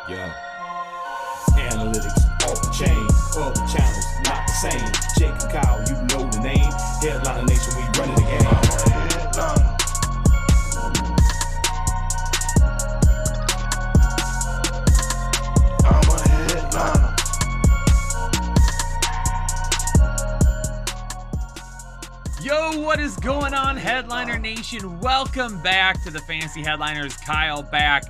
Yeah. Analytics off the chain, other channels not the same. Jake and Kyle, you know the name. Headliner Nation, we running the game. I'm a headliner. Yo, what is going on, Headliner Nation? Welcome back to the Fantasy Headliners. Kyle back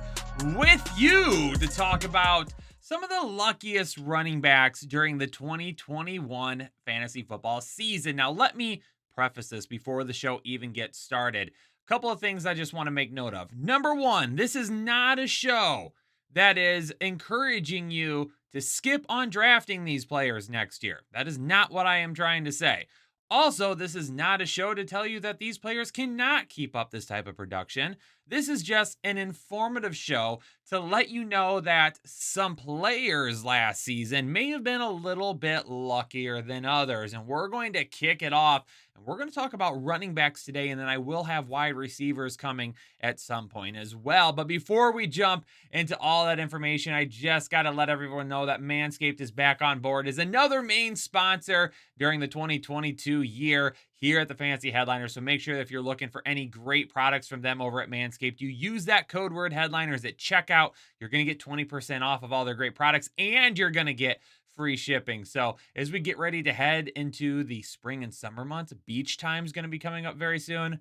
with you to talk about some of the luckiest running backs during the 2021 fantasy football season. Now, let me preface this before the show even gets started. A couple of things I just want to make note of. Number one, this is not a show that is encouraging you to skip on drafting these players next year. That is not what I am trying to say. Also, this is not a show to tell you that these players cannot keep up this type of production. This is just an informative show to let you know that some players last season may have been a little bit luckier than others. And we're going to kick it off. And we're going to talk about running backs today. And then I will have wide receivers coming at some point as well. But before we jump into all that information, I just got to let everyone know that Manscaped is back on board as another main sponsor during the 2022 year here at the Fantasy Headliners. So make sure that if you're looking for any great products from them over at Manscaped, you use that code word Headliners at checkout. You're going to get 20% off of all their great products, and you're going to get free shipping. So as we get ready to head into the spring and summer months, beach time is going to be coming up very soon.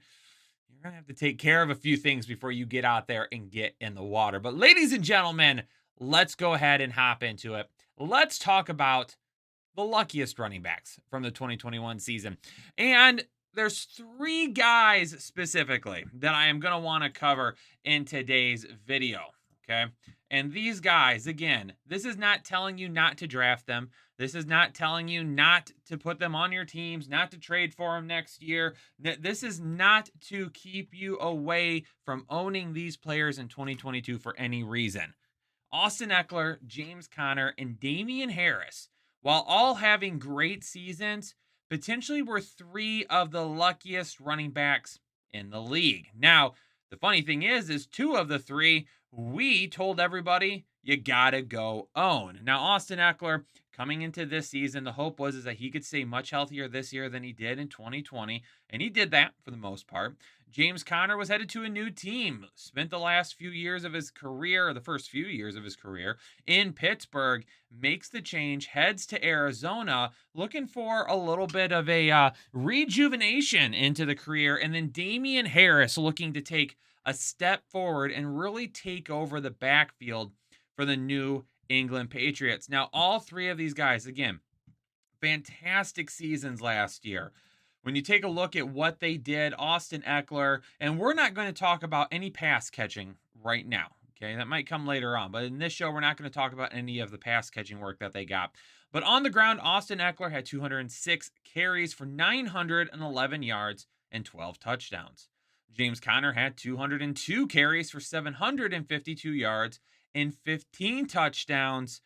You're going to have to take care of a few things before you get out there and get in the water. But ladies and gentlemen, let's go ahead and hop into it. Let's talk about the luckiest running backs from the 2021 season. And there's three guys specifically that I am going to want to cover in today's video, okay? And these guys, again, this is not telling you not to draft them. This is not telling you not to put them on your teams, not to trade for them next year. This is not to keep you away from owning these players in 2022 for any reason. Austin Ekeler, James Conner, and Damien Harris, while all having great seasons, potentially were three of the luckiest running backs in the league. Now, the funny thing is two of the three, we told everybody you gotta go own. Now, Austin Ekeler, coming into this season, the hope was that he could stay much healthier this year than he did in 2020, and he did that for the most part. James Conner was headed to a new team, spent the last few years of his career, or the first few years of his career, in Pittsburgh, makes the change, heads to Arizona, looking for a little bit of a rejuvenation into the career, and then Damien Harris looking to take a step forward and really take over the backfield for the New England Patriots. Now, all three of these guys, again, fantastic seasons last year. When you take a look at what they did, Austin Ekeler, and we're not going to talk about any pass catching right now, okay? That might come later on, but in this show, we're not going to talk about any of the pass catching work that they got. But on the ground, Austin Ekeler had 206 carries for 911 yards and 12 touchdowns. James Conner had 202 carries for 752 yards and 15 touchdowns.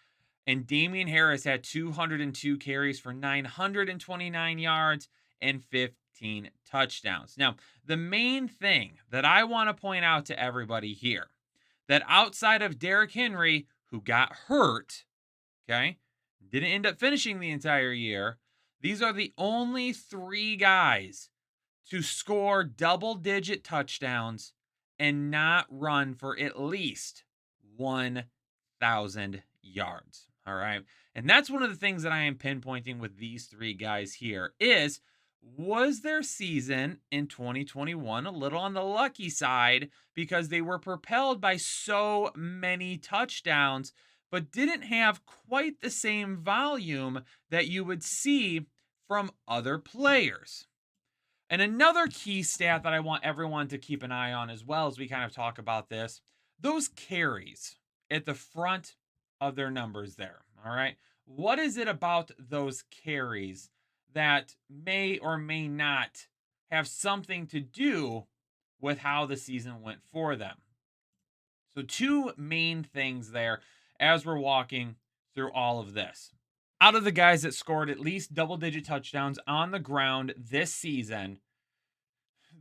And Damien Harris had 202 carries for 929 yards and 15 touchdowns. Now, the main thing that I want to point out to everybody here, that outside of Derrick Henry, who got hurt, okay, didn't end up finishing the entire year, these are the only three guys to score double-digit touchdowns and not run for at least 1,000 yards, all right? And that's one of the things that I am pinpointing with these three guys here is, was their season in 2021 a little on the lucky side because they were propelled by so many touchdowns, but didn't have quite the same volume that you would see from other players. And another key stat that I want everyone to keep an eye on as well as we kind of talk about this, those carries at the front of their numbers there, all right? What is it about those carries that may or may not have something to do with how the season went for them? So two main things there as we're walking through all of this. Out of the guys that scored at least double-digit touchdowns on the ground this season,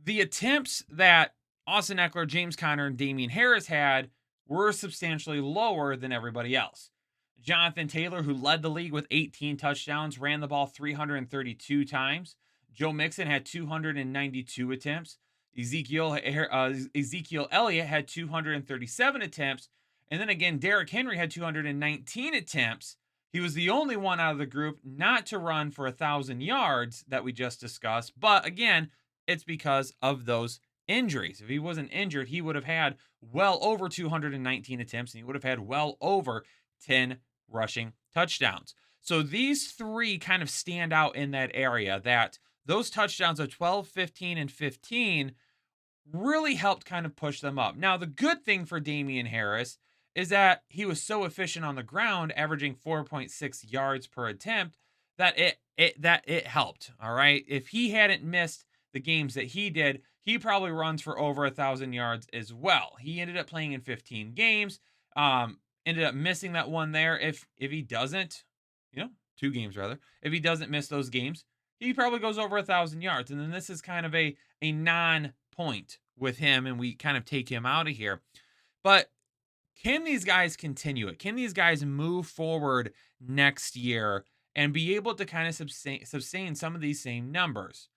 the attempts that Austin Ekeler, James Conner, and Damien Harris had were substantially lower than everybody else. Jonathan Taylor, who led the league with 18 touchdowns, ran the ball 332 times. Joe Mixon had 292 attempts. Ezekiel Elliott had 237 attempts. And then again, Derrick Henry had 219 attempts. He was the only one out of the group not to run for 1,000 yards that we just discussed. But again, it's because of those injuries. If he wasn't injured, he would have had well over 219 attempts and he would have had well over 10 rushing touchdowns. So these three kind of stand out in that area, that those touchdowns of 12, 15, and 15 really helped kind of push them up. Now, the good thing for Damien Harris is that he was so efficient on the ground, averaging 4.6 yards per attempt, that it helped. All right. If he hadn't missed the games that he did, he probably runs for over 1,000 yards as well. He ended up playing in 15 games. Ended up missing that one there. If he doesn't, 2 games rather. If he doesn't miss those games, he probably goes over 1,000 yards. And then this is kind of a non-point with him, and we kind of take him out of here. But can these guys continue it? Can these guys move forward next year and be able to kind of sustain some of these same numbers?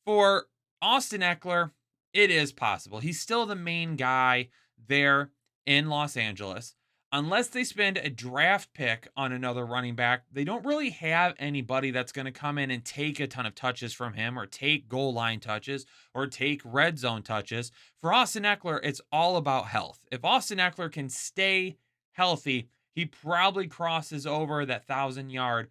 For Austin Ekeler, it is possible. He's still the main guy there in Los Angeles. Unless they spend a draft pick on another running back, they don't really have anybody that's going to come in and take a ton of touches from him, or take goal line touches, or take red zone touches. For Austin Ekeler, it's all about health. If Austin Ekeler can stay healthy, he probably crosses over that 1,000-yard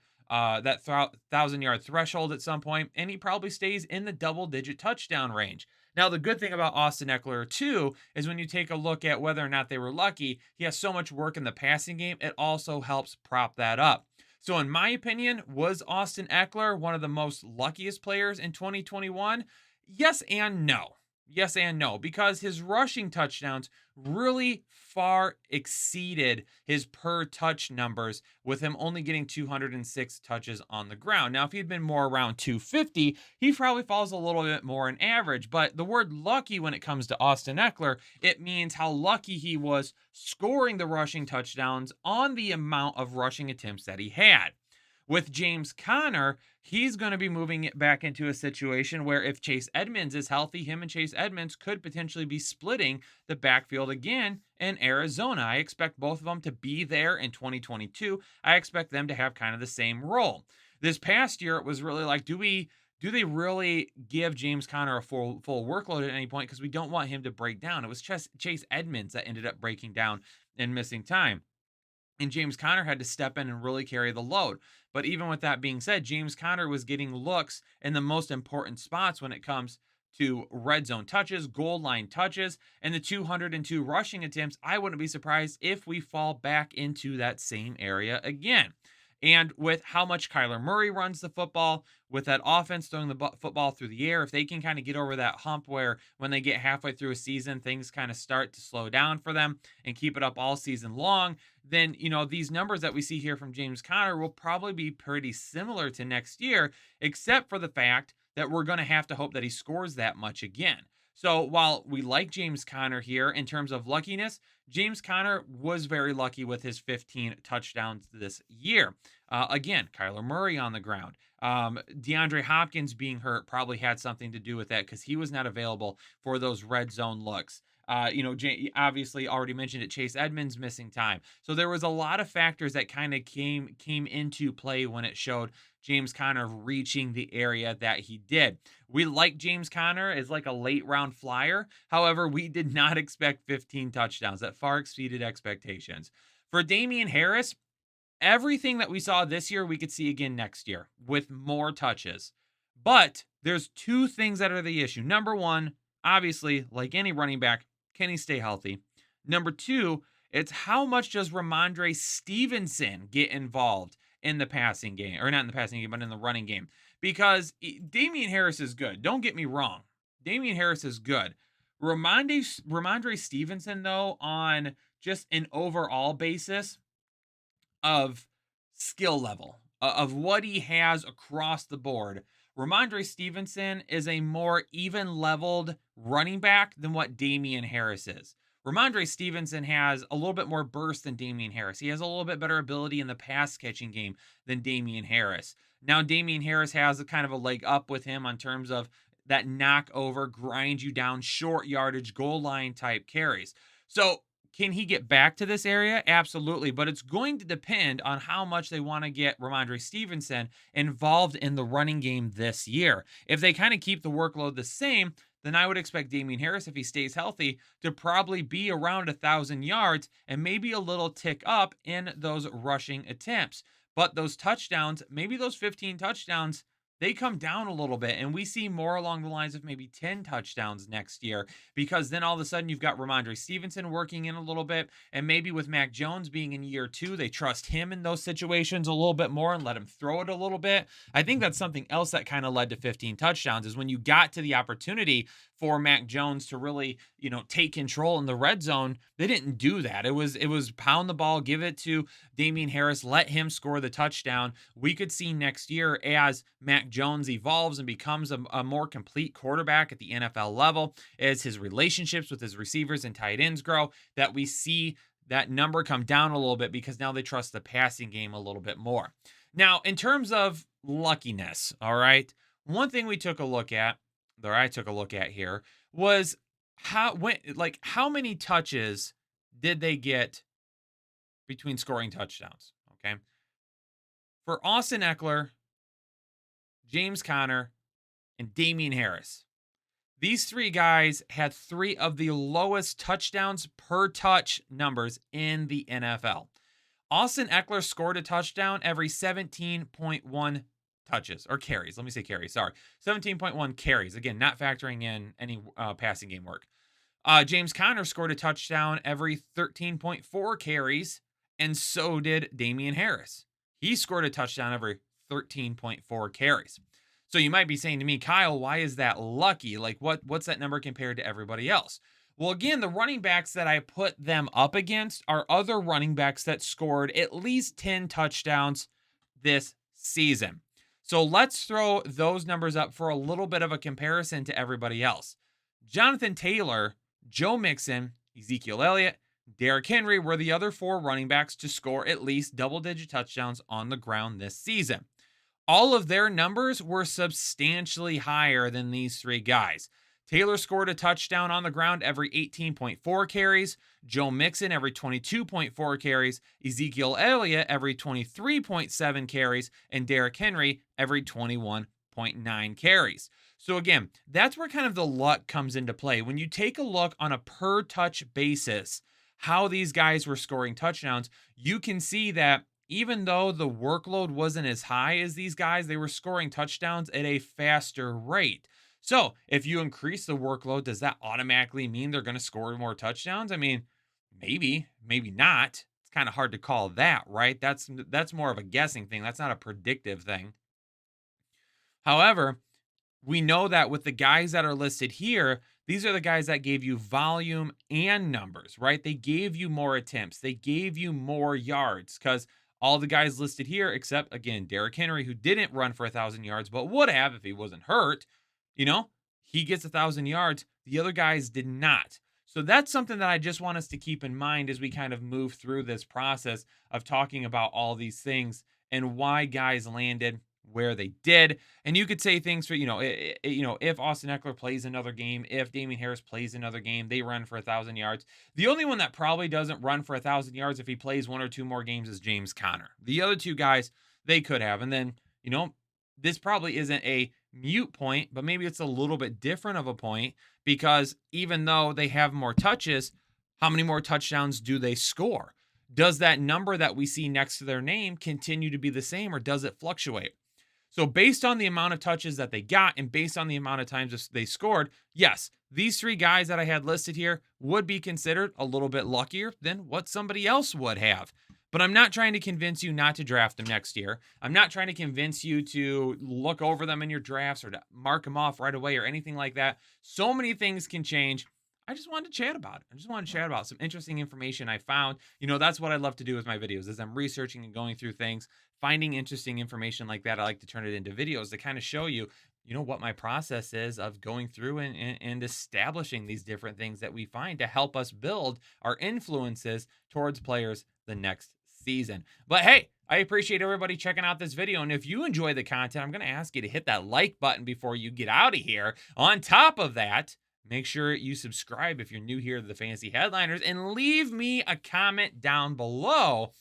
threshold at some point, and he probably stays in the double-digit touchdown range. Now, the good thing about Austin Ekeler, too, is when you take a look at whether or not they were lucky, he has so much work in the passing game, it also helps prop that up. So, in my opinion, was Austin Ekeler one of the most luckiest players in 2021? Yes and no. Yes and no, because his rushing touchdowns really far exceeded his per touch numbers, with him only getting 206 touches on the ground. Now, if he'd been more around 250, he probably falls a little bit more in average. But the word lucky, when it comes to Austin Ekeler, it means how lucky he was scoring the rushing touchdowns on the amount of rushing attempts that he had. With James Conner, he's going to be moving it back into a situation where if Chase Edmonds is healthy, him and Chase Edmonds could potentially be splitting the backfield again in Arizona. I expect both of them to be there in 2022. I expect them to have kind of the same role. This past year, it was really like, do they really give James Conner a full workload at any point? Because we don't want him to break down. It was Chase Edmonds that ended up breaking down and missing time. And James Conner had to step in and really carry the load. But even with that being said, James Conner was getting looks in the most important spots when it comes to red zone touches, goal line touches, and the 202 rushing attempts. I wouldn't be surprised if we fall back into that same area again. And with how much Kyler Murray runs the football, with that offense throwing the football through the air, if they can kind of get over that hump where when they get halfway through a season, things kind of start to slow down for them and keep it up all season long, then, these numbers that we see here from James Conner will probably be pretty similar to next year, except for the fact that we're going to have to hope that he scores that much again. So while we like James Conner here in terms of luckiness, James Conner was very lucky with his 15 touchdowns this year. Again, Kyler Murray on the ground. DeAndre Hopkins being hurt probably had something to do with that, because he was not available for those red zone looks. Obviously already mentioned it, Chase Edmonds missing time. So there was a lot of factors that kind of came into play when it showed James Conner reaching the area that he did. We like James Conner as like a late round flyer. However, we did not expect 15 touchdowns. That far exceeded expectations. For Damien Harris, everything that we saw this year, we could see again next year with more touches. But there's 2 things that are the issue. Number 1, obviously, like any running back, can he stay healthy? Number 2, it's how much does Ramondre Stevenson get involved in the passing game, or not in the passing game, but in the running game? Because Damien Harris is good. Don't get me wrong. Damien Harris is good. Ramondre Stevenson, though, on just an overall basis of skill level, of what he has across the board, Ramondre Stevenson is a more even-leveled running back than what Damien Harris is. Ramondre Stevenson has a little bit more burst than Damien Harris. He has a little bit better ability in the pass catching game than Damien Harris. Now, Damien Harris has a kind of a leg up with him on terms of that knock over, grind you down, short yardage, goal line type carries. So, can he get back to this area? Absolutely. But it's going to depend on how much they want to get Ramondre Stevenson involved in the running game this year. If they kind of keep the workload the same, then I would expect Damien Harris, if he stays healthy, to probably be around 1,000 yards and maybe a little tick up in those rushing attempts. But those touchdowns, maybe those 15 touchdowns, they come down a little bit, and we see more along the lines of maybe 10 touchdowns next year, because then all of a sudden you've got Ramondre Stevenson working in a little bit, and maybe with Mac Jones being in year 2, they trust him in those situations a little bit more and let him throw it a little bit. I think that's something else that kind of led to 15 touchdowns, is when you got to the opportunity for Mac Jones to really, take control in the red zone, they didn't do that. It was pound the ball, give it to Damien Harris, let him score the touchdown. We could see next year, as Mac Jones evolves and becomes a more complete quarterback at the NFL level, as his relationships with his receivers and tight ends grow, that we see that number come down a little bit, because now they trust the passing game a little bit more. Now, in terms of luckiness, all right, one thing we took a look at, or I took a look at here, was how many touches did they get between scoring touchdowns? Okay. For Austin Ekeler, James Conner, and Damien Harris, these 3 guys had 3 of the lowest touchdowns per touch numbers in the NFL. Austin Ekeler scored a touchdown every 17.1 touches, or carries. Let me say carries. Sorry. 17.1 carries. Again, not factoring in any passing game work. James Conner scored a touchdown every 13.4 carries, and so did Damien Harris. He scored a touchdown every 13.4 carries. So you might be saying to me, Kyle, why is that lucky? Like, what's that number compared to everybody else? Well, again, the running backs that I put them up against are other running backs that scored at least 10 touchdowns this season. So let's throw those numbers up for a little bit of a comparison to everybody else. Jonathan Taylor, Joe Mixon, Ezekiel Elliott, Derrick Henry were the other 4 running backs to score at least double-digit touchdowns on the ground this season. All of their numbers were substantially higher than these 3 guys. Taylor scored a touchdown on the ground every 18.4 carries, Joe Mixon every 22.4 carries, Ezekiel Elliott every 23.7 carries, and Derrick Henry every 21.9 carries. So again, that's where kind of the luck comes into play. When you take a look on a per touch basis, how these guys were scoring touchdowns, you can see that even though the workload wasn't as high as these guys, they were scoring touchdowns at a faster rate. So if you increase the workload, does that automatically mean they're going to score more touchdowns? I mean, maybe not. It's kind of hard to call that, right? That's more of a guessing thing. That's not a predictive thing. However, we know that with the guys that are listed here, these are the guys that gave you volume and numbers, right? They gave you more attempts. They gave you more yards, because all the guys listed here, except, again, Derrick Henry, who didn't run for 1,000 yards, but would have if he wasn't hurt, he gets 1,000 yards. The other guys did not. So that's something that I just want us to keep in mind as we kind of move through this process of talking about all these things and why guys landed where they did. And you could say things for, if Austin Ekeler plays another game, if Damien Harris plays another game, they run for 1,000 yards. The only one that probably doesn't run for 1,000 yards if he plays 1 or 2 more games is James Conner. The other 2 guys, they could have. And then, this probably isn't a mute point, but maybe it's a little bit different of a point, because even though they have more touches, how many more touchdowns do they score? Does that number that we see next to their name continue to be the same, or does it fluctuate? So based on the amount of touches that they got and based on the amount of times they scored, yes, these 3 guys that I had listed here would be considered a little bit luckier than what somebody else would have. But I'm not trying to convince you not to draft them next year. I'm not trying to convince you to look over them in your drafts or to mark them off right away or anything like that. So many things can change. I just wanted to chat about it. I just wanted to chat about some interesting information I found. That's what I love to do with my videos, is I'm researching and going through things, finding interesting information like that. I like to turn it into videos to kind of show you what my process is of going through and establishing these different things that we find to help us build our influences towards players the next season. But hey, I appreciate everybody checking out this video. And if you enjoy the content, I'm going to ask you to hit that like button before you get out of here. On top of that, make sure you subscribe if you're new here to the Fantasy Headliners, and leave me a comment down below.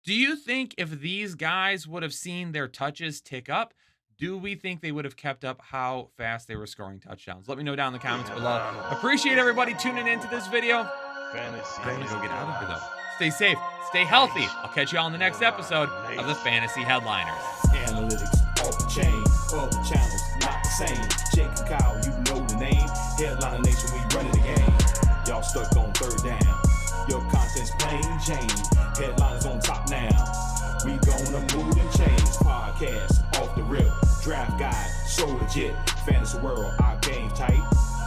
Do you think if these guys would have seen their touches tick up, do we think they would have kept up how fast they were scoring touchdowns? Let me know down in the comments below. Appreciate everybody tuning into this video. I'm going to go get out of here, though. Stay safe. Stay healthy. I'll catch you all in the next episode of the Fantasy Headliners. Analytics off the chain, other channels not the same. Jake and Kyle, you know the name. Headliner Nation, we running the game. Y'all stuck on third down. Your content's plain Jane. Headliners on top now. We gonna move and change. Podcast off the rip. Draft guide, so legit. Fantasy world, our game tight.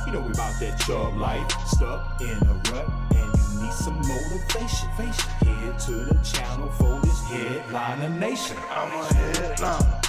You know we about that chub life. Stuck in a rut and you need some motivation. Head to the channel for this Headliner Nation. I'm a headliner.